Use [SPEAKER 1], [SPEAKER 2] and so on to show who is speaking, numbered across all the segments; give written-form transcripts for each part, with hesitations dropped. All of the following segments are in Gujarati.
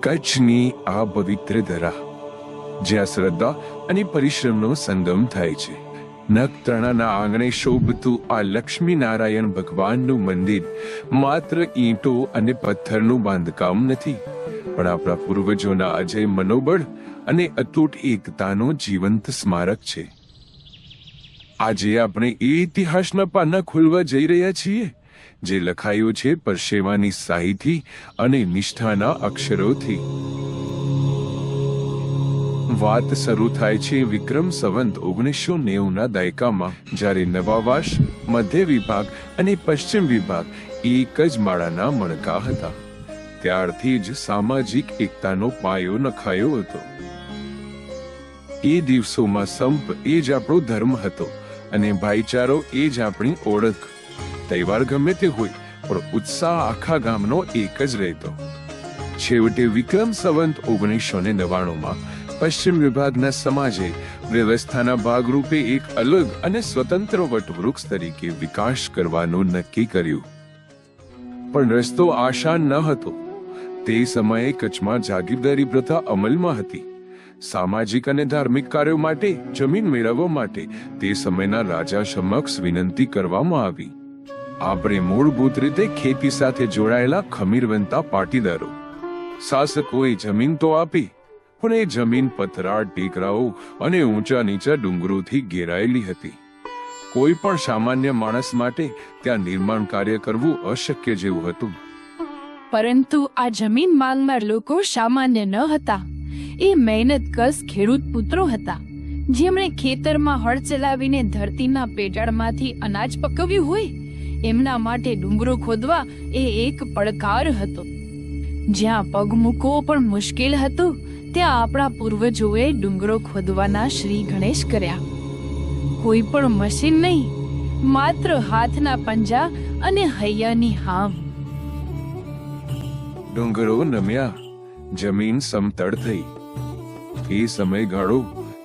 [SPEAKER 1] કચ્છની આ પવિત્ર ધરા, જ્યાં શ્રદ્ધા અને પરિશ્રમનો સંગમ થાય છે. નખત્રાણાના આંગણે શોભતું આ લક્ષ્મીનારાયણ ભગવાનનું મંદિર માત્ર ઈંટો અને પથ્થરનું બાંધકામ નથી, પણ આપણા પૂર્વજોના અજય મનોબળ અને અતૂટ એકતાનો જીવંત સ્મારક છે. આજે આપણે એ ઇતિહાસના પાના ખોલવા જઈ રહ્યા છીએ જે લખાયો છે પરસેવાની શાહીથી અને નિષ્ઠાના અક્ષરોથી. વાત શરૂ થાય છે વિક્રમ સંવત 1990ના દાયકામાં, જ્યારે નવાવાસ, મધ્ય વિભાગ અને પશ્ચિમ વિભાગ એક જ માળાના મણકા હતા. ત્યારથી જ સામાજિક એકતાનો પાયો નખાયો હતો. એ દિવસોમાં સંપ એ જ આપણો ધર્મ હતો અને ભાઈચારો એ જ આપણી ઓળખ. તહેવાર ગમે તે હોય, પણ ઉત્સાહ આખા ગામનો એક જ રહેતો. છેવટે વિક્રમ સંવત 1999માં પશ્ચિમ વિભાગના સમાજે વ્યવસ્થાના ભાગરૂપે એક અલગ અને સ્વતંત્ર વટવૃક્ષ તરીકે વિકાસ કરવાનું નક્કી કર્યું. પણ રસ્તો આસાન ન હતો. તે સમયે કચ્છમાં જાગીરદારી પ્રથા અમલમાં હતી. સામાજિક અને ધાર્મિક કાર્યો માટે જમીન મેળવવા માટે તે સમયના રાજા સમક્ષ વિનંતી કરવામાં આવી. આપણે મૂળભૂત રીતે ખેતી સાથે જોડાયેલા ખમીરવંતા પાટીદારો. શાસકોએ જમીન તો આપી, પણ એ જમીન પથરાળ ટેકરાઓ અને ઊંચા નીચા ડુંગરોથી ઘેરાયેલી હતી. કોઈ પણ સામાન્ય માણસ માટે ત્યાં નિર્માણ કાર્ય કરવું અશક્ય જેવું હતું.
[SPEAKER 2] પરંતુ આ જમીન માંગનાર લોકો સામાન્ય ન હતા. એ મહેનતકશ ખેડૂત પુત્રો હતા, જેમણે ખેતરમાં હળ ચલાવીને ધરતીના પેટાળમાંથી અનાજ પકવ્યું હોય. એમના માટે ડુંગરો ખોદવા એ એક પડકાર હતો. જ્યાં પગ મૂકવો પણ મુશ્કેલ હતું, ત્યાં આપણા પૂર્વજોએ ડુંગરો ખોદવાના શ્રી ગણેશ કર્યા. કોઈ પણ મશીન નહીં, માત્ર હાથના પંજા અને હૈયાની હામ.
[SPEAKER 1] ડુંગરો નમ્યા, જમીન સમતળ થઈ. એ સમયગાળો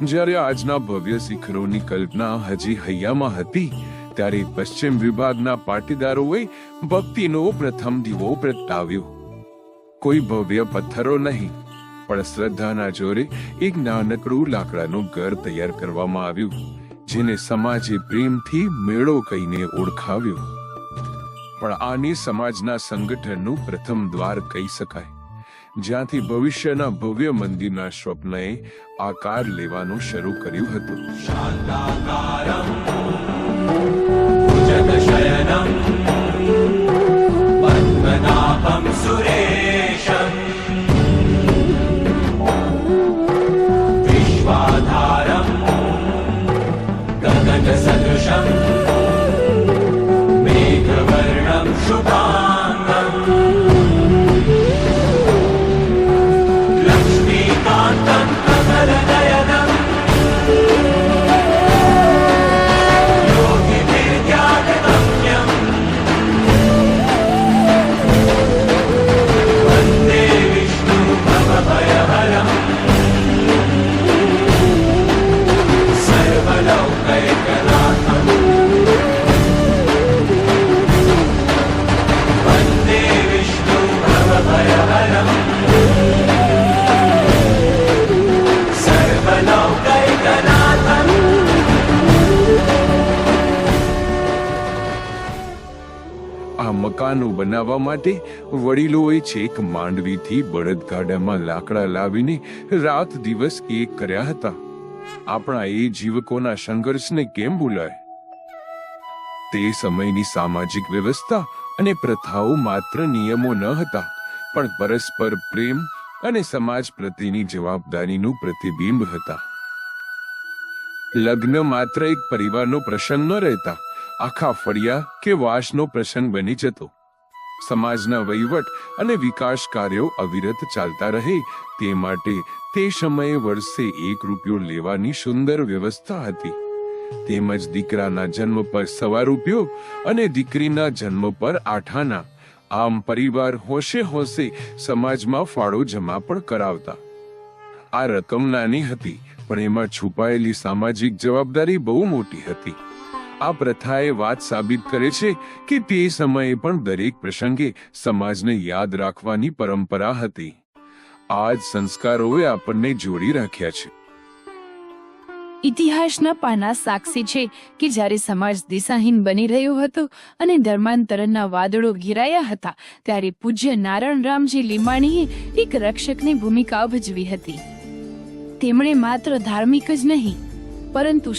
[SPEAKER 1] જ્યારે આજના ભવ્ય શિખરોની કલ્પના હજી હૈયામાં હતી, ત્યારે પશ્ચિમ વિભાગના પાટીદારોએ ભક્તિનો પ્રથમ દીવો પ્રગટાવ્યો. કોઈ ભવ્ય પથ્થરો નહીં, પણ શ્રદ્ધાના જોરે એક નાનકડું લાકડાનું ઘર તૈયાર કરવામાં આવ્યું, જેને સમાજે પ્રેમથી મેળો કહીને ઓળખાવ્યો. પણ આને સમાજના સંગઠનનું પ્રથમ દ્વાર કહી શકાય, જ્યાંથી ભવિષ્યના ભવ્ય મંદિરના સ્વપ્નએ આકાર લેવાનું શરૂ કર્યું હતું. શાંતાકારમ ભુજગશયનમ પદ્મનાભમ સુરેશમ વિશ્વાધારમ ગગન સદૃશમ મેઘવર્ણમ શુભાંગમ લક્ષ્મીકાંતમ કમલનયનમ યોગિનિર્ધ્યાનગમ્યમ વંદે વિષ્ણુ ભવભયહરમ સર્વલૌકૈકનાથમ વંદે વિષ્ણુ ભવભયહરમ સર્વલૌકૈકનાથમ. આ મકાનો બનાવવા માટે વડીલોએ છેક માંડવીથી બળદગાડામાં લાકડા લાવીને રાત દિવસ એક કર્યા હતા. આપણા એ જીવકોના સંઘર્ષને કેમ ભૂલાય? તે સમયની સામાજિક વ્યવસ્થા અને પ્રથાઓ માત્ર નિયમો ન હતા, પણ પરસ્પર પ્રેમ અને સમાજ પ્રત્યેની જવાબદારીનું પ્રતિબિંબ હતા. લગ્ન માત્ર એક પરિવારનો પ્રસંગ ન રહેતા, આખા ફળિયા કે વાસનો પ્રસંગ બની જતો. સમાજના વહીવટ અને વિકાસ કાર્યો અવિરત ચાલતા રહે તે માટે તે સમયે વર્ષે ₹1 લેવાની સુંદર વ્યવસ્થા હતી. તેમજ દીકરાના જન્મ પર ₹1 અને દીકરીના જન્મ પર 8 આના. આમ પરિવાર હોશે હોશે સમાજમાં ફાળો જમા પણ કરાવતા. આ રકમ નાની હતી, પણ એમાં છુપાયેલી સામાજિક જવાબદારી બહુ મોટી હતી. આ પ્રથાએ વાત સાબિત કરે છે કે તે સમયે પણ દરેક પ્રસંગે સમાજને યાદ રાખવાની પરંપરા હતી. આ જ સંસ્કારોએ આપણને જોડી રાખ્યા છે.
[SPEAKER 2] ઇતિહાસના પાના સાક્ષી છે કે જ્યારે સમાજ દિશાહીન બની રહ્યો હતો અને ધર્માંતરણના વાદળો ઘેરાયા હતા, ત્યારે પૂજ્ય નારાયણ રામજી લીમાણીએ એક રક્ષકની ભૂમિકા ભજવી હતી. તેમણે માત્ર ધાર્મિક જ નહીં પરંતુ